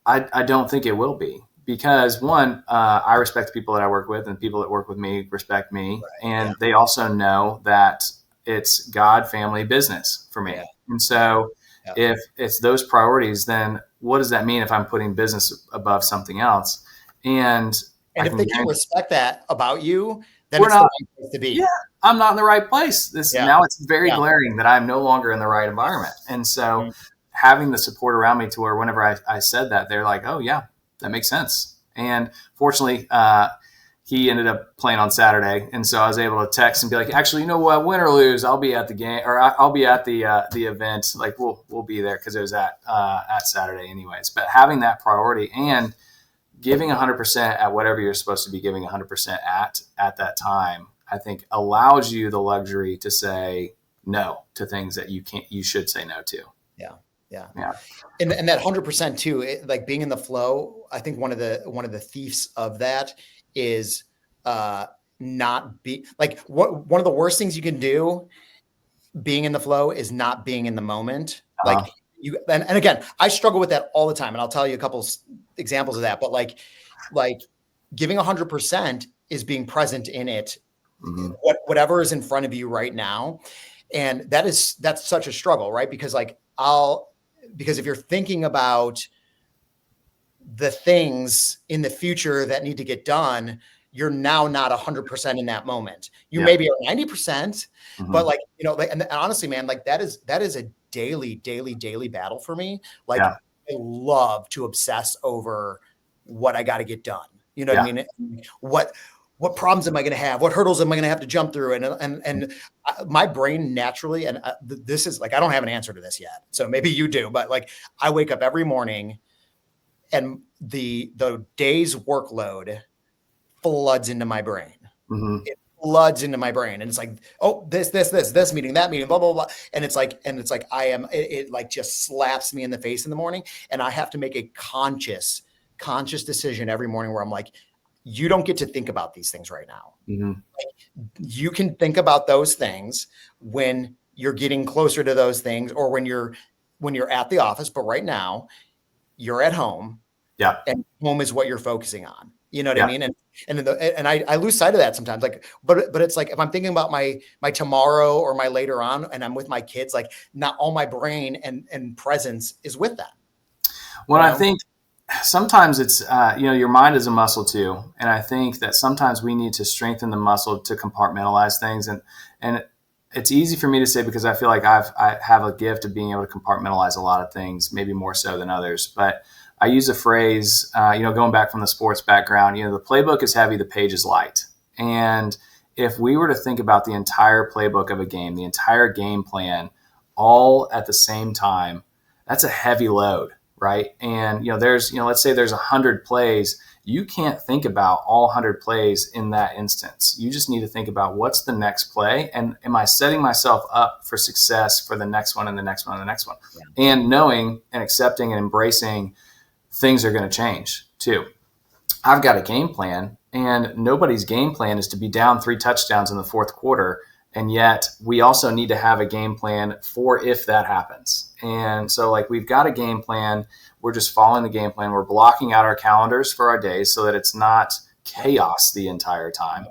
[SPEAKER 2] I don't think it will be, because one, I respect the people that I work with, and people that work with me respect me. Right. And they also know that it's God, family, business for me. Yeah. And so if it's those priorities, then what does that mean if I'm putting business above something else? And
[SPEAKER 3] if they can respect that about you, then it's the right place to be.
[SPEAKER 2] Yeah, I'm not in the right place. Now it's very glaring that I'm no longer in the right environment. And so having the support around me to where whenever I said that, they're like, oh yeah, that makes sense. And fortunately, he ended up playing on Saturday. And so I was able to text and be like, actually, you know what, win or lose, I'll be at the game, or I'll be at the event. Like we'll be there, because it was at Saturday anyways. But having that priority and giving 100% at whatever you're supposed to be giving 100% at that time, I think allows you the luxury to say no to things that you should say no to.
[SPEAKER 3] Yeah. And that 100% too, like being in the flow, I think one of the thieves of that is not be like, one of the worst things you can do being in the flow is not being in the moment. Like and again, I struggle with that all the time. And I'll tell you a couple examples of that, but like giving 100% is being present in it, whatever is in front of you right now. And that's such a struggle, right? Because because if you're thinking about the things in the future that need to get done, you're now not 100% in that moment. You maybe are 90%, but and honestly, man, like that is a daily battle for me. Like I love to obsess over what I got to get done. You know what I mean? What what problems am I going to have? What hurdles am I going to have to jump through? And my brain naturally, and this is like, I don't have an answer to this yet. So maybe you do, but like I wake up every morning and the day's workload floods into my brain.
[SPEAKER 2] Mm-hmm.
[SPEAKER 3] It floods into my brain. And it's like, oh, this meeting, that meeting, blah, blah, blah. And it's like it like just slaps me in the face in the morning. And I have to make a conscious decision every morning where I'm like, you don't get to think about these things right now.
[SPEAKER 2] Mm-hmm.
[SPEAKER 3] Like, you can think about those things when you're getting closer to those things or when you're at the office. But right now you're at home.
[SPEAKER 2] Yeah.
[SPEAKER 3] And home is what you're focusing on. You know what I mean? And I lose sight of that sometimes. Like, but it's like if I'm thinking about my tomorrow or my later on, and I'm with my kids, like not all my brain and presence is with that.
[SPEAKER 2] Well, I think sometimes it's your mind is a muscle too, and I think that sometimes we need to strengthen the muscle to compartmentalize things, and it's easy for me to say because I feel like I have a gift of being able to compartmentalize a lot of things, maybe more so than others, but I use a phrase, going back from the sports background, the playbook is heavy, the page is light. And if we were to think about the entire playbook of a game, the entire game plan, all at the same time, that's a heavy load, right? And, let's say there's 100 plays. You can't think about all 100 plays in that instance. You just need to think about what's the next play and am I setting myself up for success for the next one and the next one and the next one? Yeah. And knowing and accepting and embracing things are going to change too. I've got a game plan and nobody's game plan is to be down 3 touchdowns in the fourth quarter. And yet we also need to have a game plan for if that happens. And so like we've got a game plan. We're just following the game plan. We're blocking out our calendars for our days so that it's not chaos the entire time.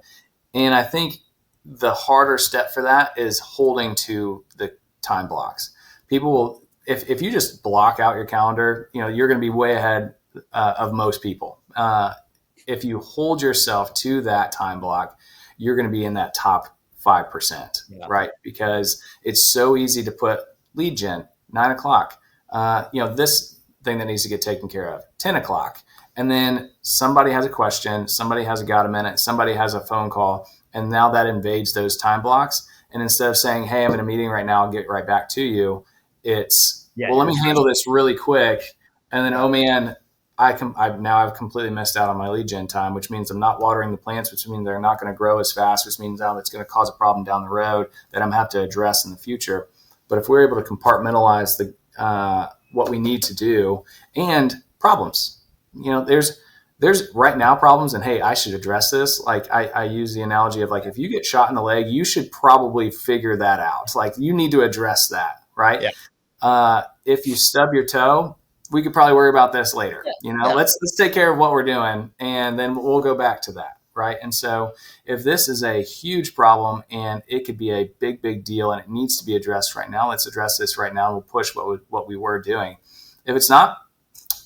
[SPEAKER 2] And I think the harder step for that is holding to the time blocks. People will, if you just block out your calendar, you're going to be way ahead of most people. If you hold yourself to that time block, you're going to be in that top 5%, right? Because it's so easy to put lead gen, 9:00, this thing that needs to get taken care of, 10:00. And then somebody has a question, somebody has got a minute, somebody has a phone call, and now that invades those time blocks. And instead of saying, hey, I'm in a meeting right now, I'll get right back to you. It's, let me handle this really quick. And then, oh man, I've completely missed out on my lead gen time, which means I'm not watering the plants, which means they're not going to grow as fast, which means now it's going to cause a problem down the road that I'm going to have to address in the future. But if we're able to compartmentalize what we need to do and problems, there's right now problems and hey, I should address this. Like I use the analogy of like, if you get shot in the leg, you should probably figure that out. Like you need to address that, right? Yeah. If you stub your toe, we could probably worry about this later. Yeah. Let's take care of what we're doing and then we'll go back to that. Right. And so if this is a huge problem and it could be a big, big deal and it needs to be addressed right now, let's address this right now. We'll push what we were doing. If it's not,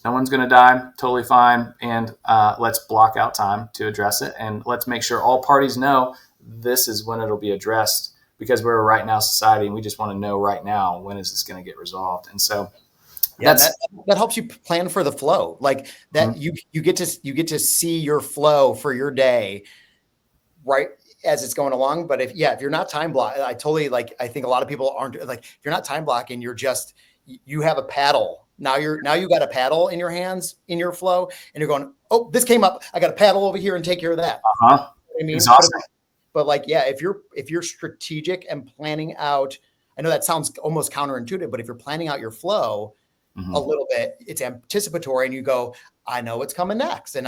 [SPEAKER 2] no one's going to die. Totally fine. And let's block out time to address it. And let's make sure all parties know this is when it'll be addressed because we're a right now society and we just want to know right now, when is this going to get resolved? And so
[SPEAKER 3] that helps you plan for the flow, like that. Mm-hmm. You get to see your flow for your day, right, as it's going along. But if you're not time block, I think a lot of people aren't like, if you're not time blocking, you have a paddle. Now you got a paddle in your hands in your flow and you're going, oh, this came up. I got a paddle over here and take care of that.
[SPEAKER 2] Uh-huh.
[SPEAKER 3] I mean,
[SPEAKER 2] exhausting.
[SPEAKER 3] But if you're strategic and planning out, I know that sounds almost counterintuitive, but if you're planning out your flow, mm-hmm. a little bit, it's anticipatory and you go, I know what's coming next. And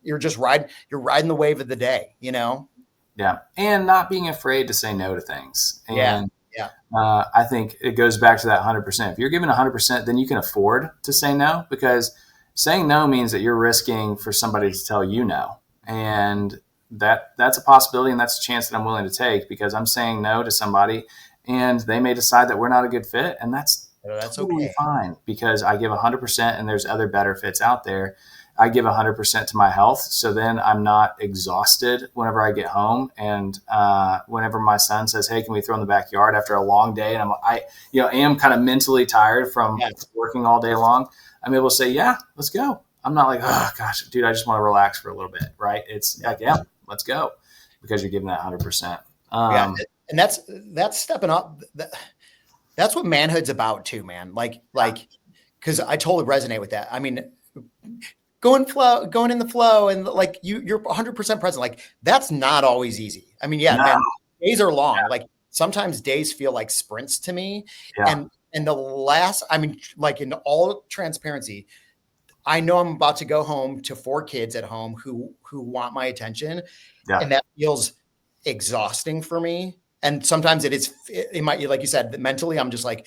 [SPEAKER 3] you're just riding the wave of the day,
[SPEAKER 2] Yeah. And not being afraid to say no to things. And
[SPEAKER 3] yeah.
[SPEAKER 2] I think it goes back to that 100%. If you're giving 100%, then you can afford to say no, because saying no means that you're risking for somebody to tell you no. And that's a possibility. And that's a chance that I'm willing to take because I'm saying no to somebody and they may decide that we're not a good fit. And that's totally okay. Fine, because I give 100% and there's other better fits out there. I give 100% to my health. So then I'm not exhausted whenever I get home. And whenever my son says, hey, can we throw in the backyard after a long day? And I am kind of mentally tired from working all day long. I'm able to say, yeah, let's go. I'm not like, oh gosh, dude, I just want to relax for a little bit. Right. It's like, yeah, let's go, because you're giving that 100%.
[SPEAKER 3] Yeah. And that's stepping up. That's what manhood's about too, man. Cause I totally resonate with that. I mean, going in the flow and like you're 100% present. Like that's not always easy. I mean, yeah,
[SPEAKER 2] No.
[SPEAKER 3] man, days are long. Like sometimes days feel like sprints to me.
[SPEAKER 2] Yeah.
[SPEAKER 3] And I mean, like in all transparency, I know I'm about to go home to 4 kids at home who want my attention.
[SPEAKER 2] Yeah.
[SPEAKER 3] And that feels exhausting for me. And sometimes it might, like you said, mentally, I'm just like,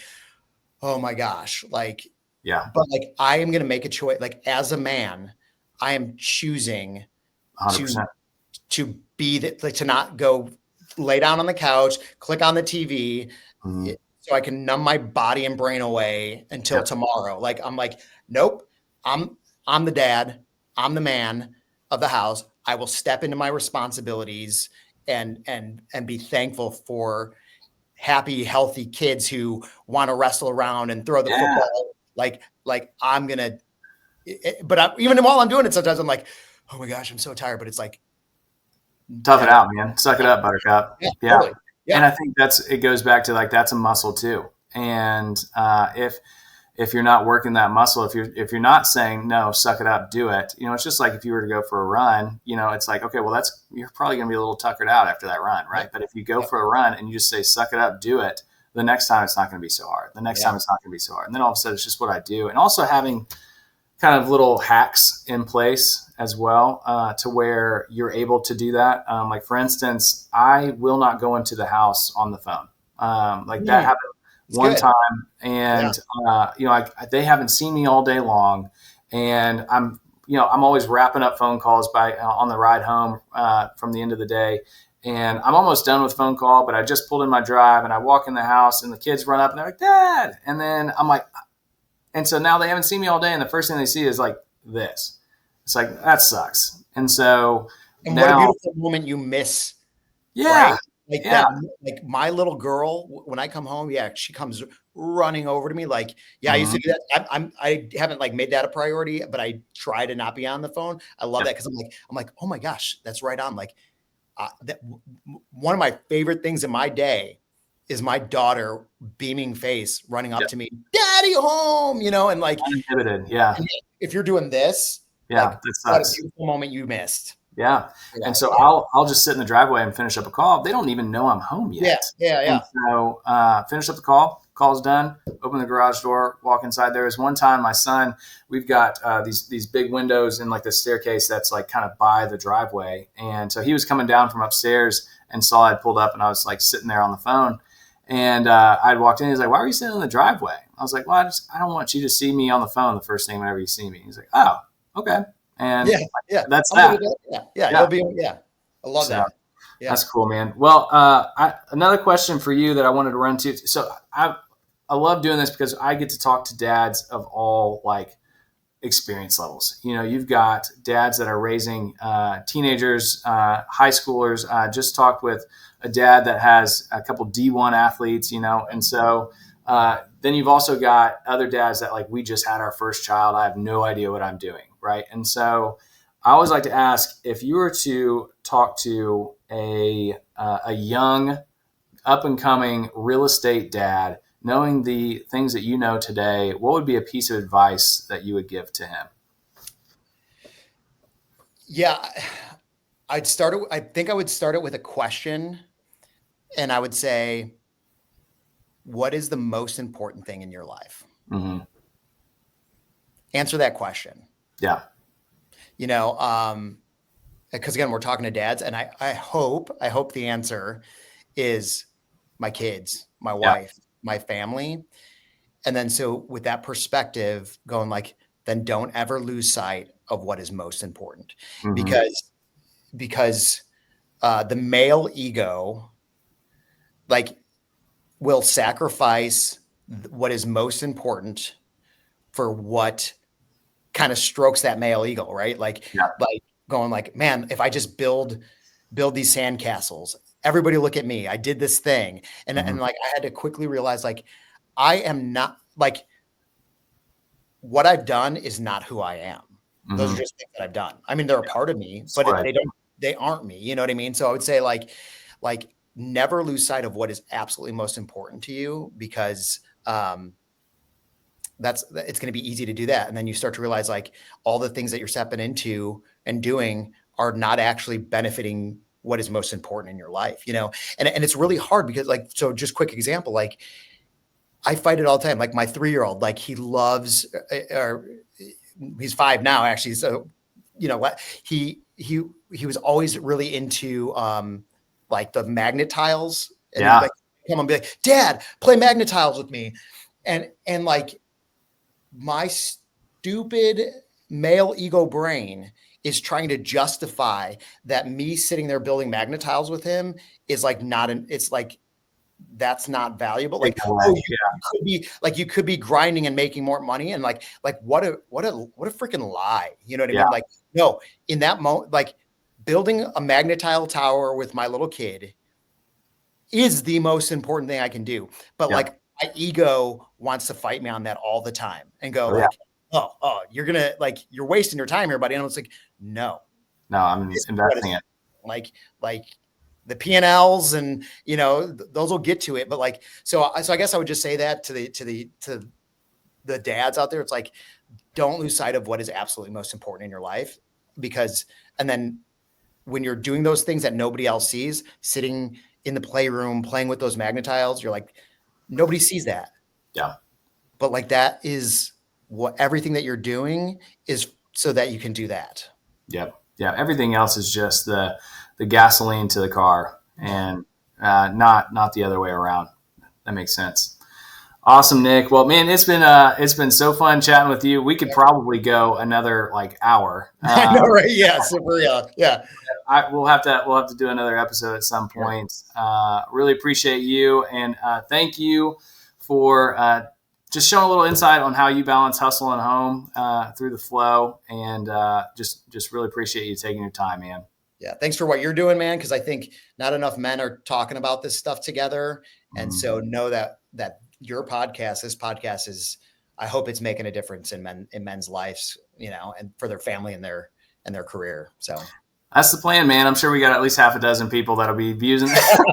[SPEAKER 3] oh my gosh, like,
[SPEAKER 2] yeah.
[SPEAKER 3] But like, I am going to make a choice. Like as a man, I am choosing
[SPEAKER 2] 100%.
[SPEAKER 3] to be like, to not go lay down on the couch, click on the TV, so I can numb my body and brain away until tomorrow. Like, I'm like, nope, I'm the dad. I'm the man of the house. I will step into my responsibilities and be thankful for happy, healthy kids who want to wrestle around and throw the football. Like I'm going to, but even while I'm doing it, sometimes I'm like, oh my gosh, I'm so tired, but it's like,
[SPEAKER 2] tough it out, man. Suck it up, buttercup. Yeah.
[SPEAKER 3] Totally. Yeah.
[SPEAKER 2] And I think it goes back to like, that's a muscle too. And if you're not working that muscle, if you're not saying, no, suck it up, do it, you know, it's just like if you were to go for a run, you know, it's like, okay, well, you're probably going to be a little tuckered out after that run. Right. But if you go for a run and you just say, suck it up, do it, the next time it's not going to be so hard. The next time it's not going to be so hard. And then all of a sudden it's just what I do. And also having kind of little hacks in place as well, to where you're able to do that. Like for instance, I will not go into the house on the phone. That happened one time, and you know, they haven't seen me all day long, and I'm always wrapping up phone calls on the ride home from the end of the day, and I'm almost done with phone call, but I just pulled in my drive, and I walk in the house, and the kids run up, and they're like, Dad, and then I'm like, and so now they haven't seen me all day, and the first thing they see is like this. It's like, that sucks. And so
[SPEAKER 3] what a beautiful moment you miss.
[SPEAKER 2] Yeah.
[SPEAKER 3] Right? That, like my little girl, when I come home, she comes running over to me. Like, I used to do that. I haven't like made that a priority, but I try to not be on the phone. I love that. Cause I'm like, oh my gosh, that's right on. Like, one of my favorite things in my day is my daughter beaming face running up to me, Daddy home, you know, and like,
[SPEAKER 2] uninhibited. Yeah.
[SPEAKER 3] If you're doing this,
[SPEAKER 2] that sucks.
[SPEAKER 3] What a beautiful moment you missed.
[SPEAKER 2] Yeah. And so I'll just sit in the driveway and finish up a call. They don't even know I'm home yet.
[SPEAKER 3] Yeah.
[SPEAKER 2] And so finish up the call's done, open the garage door, walk inside. There was one time my son, we've got these big windows in like the staircase that's like kind of by the driveway. And so he was coming down from upstairs and saw I'd pulled up, and I was like sitting there on the phone. And I'd walked in. He's like, why are you sitting in the driveway? I was like, well, I don't want you to see me on the phone the first thing whenever you see me. He's like, oh, okay. And that's that.
[SPEAKER 3] You'll be, I love that. Yeah.
[SPEAKER 2] That's cool, man. Well, another question for you that I wanted to run to. So I love doing this because I get to talk to dads of all like experience levels. You know, you've got dads that are raising teenagers, high schoolers. Just talked with a dad that has a couple D1 athletes, you know, and so then you've also got other dads that like, we just had our first child. I have no idea what I'm doing. Right. And so I always like to ask, if you were to talk to a young up and coming real estate dad, knowing the things that you know today, what would be a piece of advice that you would give to him?
[SPEAKER 3] Yeah, I think I would start it with a question, and I would say, what is the most important thing in your life? Mm-hmm. Answer that question.
[SPEAKER 2] Yeah.
[SPEAKER 3] You know, because again, we're talking to dads, and I hope the answer is my kids, my wife, my family. And then so with that perspective going like, then don't ever lose sight of what is most important, because the male ego like will sacrifice what is most important for what kind of strokes that male ego, right? Like going like, man, if I just build these sandcastles, everybody look at me, I did this thing. And like, I had to quickly realize like, I am not like, what I've done is not who I am. Those are just things that I've done. I mean, they're a part of me, but they aren't me. You know what I mean? So I would say like never lose sight of what is absolutely most important to you, because it's going to be easy to do that. And then you start to realize like all the things that you're stepping into and doing are not actually benefiting what is most important in your life, you know? And it's really hard because like, so just quick example, like I fight it all the time. Like my 3-year-old, like he loves, or he's 5 now actually. So, you know what, he was always really into, like the magnet tiles, and he'd like come and be like, Dad, play magnet tiles with me. And like my stupid male ego brain is trying to justify that me sitting there building magnet tiles with him is like it's like, that's not valuable. Like, you could be grinding and making more money. And like what a freaking lie. You know what I mean? Like, no, in that moment, like building a magnetile tower with my little kid is the most important thing I can do. But like my ego wants to fight me on that all the time and go oh, you're going to like, you're wasting your time here, buddy. And it's like, no,
[SPEAKER 2] I'm investing it.
[SPEAKER 3] Like the P&Ls and, you know, those will get to it. But like, so I guess I would just say that to the dads out there. It's like, don't lose sight of what is absolutely most important in your life, because, and then when you're doing those things that nobody else sees, sitting in the playroom, playing with those magnetiles, you're like, nobody sees that.
[SPEAKER 2] Yeah.
[SPEAKER 3] But like, that is what everything that you're doing is so that you can do that.
[SPEAKER 2] Yep. Yeah. Everything else is just the gasoline to the car, and not the other way around. That makes sense. Awesome, Nick. Well, man, it's been so fun chatting with you. We could probably go another like hour.
[SPEAKER 3] I know, right? Yeah, super. Yeah.
[SPEAKER 2] We'll have to do another episode at some point. Really appreciate you, and thank you for just showing a little insight on how you balance hustle and home through the flow, and just really appreciate you taking your time, man.
[SPEAKER 3] Yeah. Thanks for what you're doing, man. Cause I think not enough men are talking about this stuff together. And so know that your podcast, this podcast is, I hope it's making a difference in men's lives, you know, and for their family and their career. So
[SPEAKER 2] that's the plan, man. I'm sure we got at least half a dozen people that'll be viewing this. So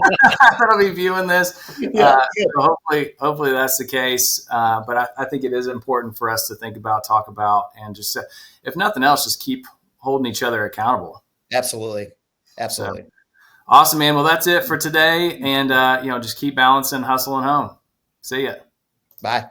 [SPEAKER 2] hopefully that's the case. But I think it is important for us to think about, talk about, and just, if nothing else, just keep holding each other accountable.
[SPEAKER 3] Absolutely.
[SPEAKER 2] So, awesome, man. Well, that's it for today. And, just keep balancing hustle and home. See ya.
[SPEAKER 3] Bye.